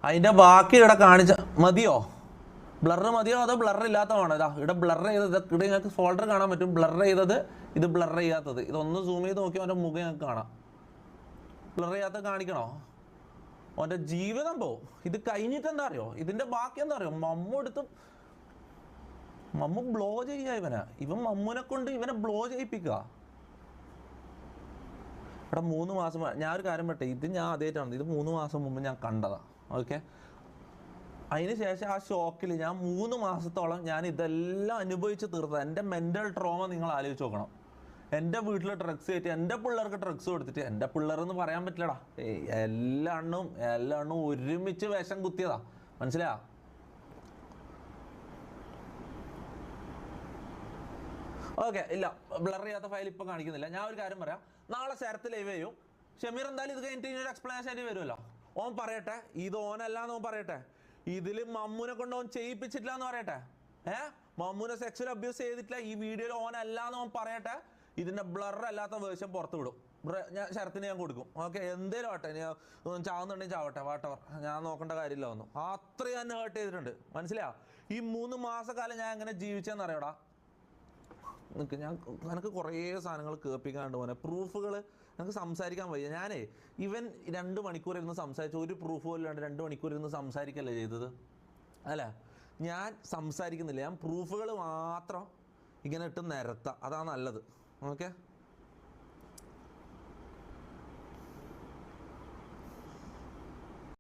അതിൻ്റെ ബാക്കി ഇവിടെ കാണിച്ച മതിയോ? ബ്ലർ മതിയോ അതോ ബ്ലർ ഇല്ലാത്തതാണോ? ഇതാ ഇവിടെ ബ്ലർ ചെയ്തത്, ഇവിടെ നിങ്ങൾക്ക് ഫോൾഡർ കാണാൻ പറ്റും. ബ്ലർ ചെയ്തത്, ഇത് ബ്ലർ ചെയ്യാത്തത്. ഇതൊന്ന് സൂം ചെയ്ത് നോക്കി അവൻ്റെ മുഖം ഞങ്ങൾക്ക് കാണാം. ബ്ലർ ചെയ്യാത്ത കാണിക്കണോ? അവൻ്റെ ജീവിതം പോവും. ഇത് കഴിഞ്ഞിട്ട് എന്താ അറിയോ, ഇതിൻ്റെ ബാക്കി എന്താ അറിയോ, മമ്മു ബ്ലോ ചെയ്യുക ഇവൻ മമ്മുനെ കൊണ്ട് ഇവനെ ബ്ലോ ചെയ്യിപ്പിക്കുക. ഇവിടെ 3 മാസം ഞാൻ ഒരു കാര്യം പറ്റേ, ഇത് ഞാൻ ആദ്യമായിട്ടാണ്, ഇത് 3 മാസം മുമ്പ് ഞാൻ കണ്ടതാണ്. ഓക്കെ, അതിന് ശേഷം ആ ഷോക്കിൽ ഞാൻ 3 മാസത്തോളം ഞാൻ ഇതെല്ലാം അനുഭവിച്ച് തീർത്തത്. എൻ്റെ മെൻ്റൽ ട്രോമ നിങ്ങൾ ആലോചിച്ച് നോക്കണം. എൻ്റെ വീട്ടിൽ ഡ്രഗ്സ് കയറ്റി, എൻ്റെ പിള്ളേർക്ക് ഡ്രഗ്സ് കൊടുത്തിട്ട്, എൻ്റെ പിള്ളേരെന്ന് പറയാൻ പറ്റില്ലടാ, എല്ലാ എണ്ണവും ഒരുമിച്ച് വിഷം കുത്തിയതാ. മനസ്സിലായോ? ഓക്കെ, ഇല്ല ബ്ലർ ചെയ്യാത്ത ഫയൽ ഇപ്പോൾ കാണിക്കുന്നില്ല. ഞാൻ ഒരു കാര്യം പറയാം, നാളെ ശരത്ത് ലൈവ് ചെയ്യും. ഷമീർ എന്തായാലും ഇത് കഴിഞ്ഞിട്ട് ഇനി ഒരു എക്സ്പ്ലനേഷൻ ആയിട്ട് വരുമല്ലോ. ഓൻ പറയട്ടെ ഇത് ഓനല്ലാന്ന് ഓൻ പറയട്ടെ, ഇതിൽ മമ്മൂനെ കൊണ്ട് ഓൻ ചെയ്യിപ്പിച്ചിട്ടില്ല എന്ന് പറയട്ടെ. മമ്മൂനെ സെക്സ്വൽ അബ്യൂസ് ചെയ്തിട്ടില്ല ഈ വീഡിയോയിൽ ഓനല്ലാന്ന് ഓൻ പറയട്ടെ. ഇതിൻ്റെ ബ്ലർ അല്ലാത്ത വേർഷൻ പുറത്ത് വിടും. ഞാൻ ശരത്തിന് ഞാൻ കൊടുക്കും. ഓക്കെ, എന്തേലും ആട്ടെ, ഞാൻ ചാവുന്നുണ്ടെങ്കിൽ ചാവട്ടെ, വാട്ടവർ, ഞാൻ നോക്കേണ്ട കാര്യമില്ല ഒന്നും. അത്രയും തന്നെ ഹേർട്ട് ചെയ്തിട്ടുണ്ട്. മനസ്സിലായോ? ഈ 3 മാസക്കാലം ഞാൻ എങ്ങനെ ജീവിച്ചെന്ന് അറിയടാ എനിക്ക് കുറേ സാധനങ്ങൾ കേൾപ്പിക്കാണ്ട് പോലെ പ്രൂഫുകൾ എനിക്ക് സംസാരിക്കാൻ വയ്യ. ഞാനേ ഇവൻ 2 മണിക്കൂർ ഇരുന്ന് സംസാരിച്ചു, ഒരു പ്രൂഫ് പോലും ഇല്ലാണ്ട് 2 മണിക്കൂർ ഇരുന്ന് സംസാരിക്കല്ലേ ചെയ്തത്. അല്ല, ഞാൻ സംസാരിക്കുന്നില്ല, ഞാൻ പ്രൂഫുകൾ മാത്രം ഇങ്ങനെ ഇട്ട് നിരത്താം, അതാണ് നല്ലത്. ഓക്കെ.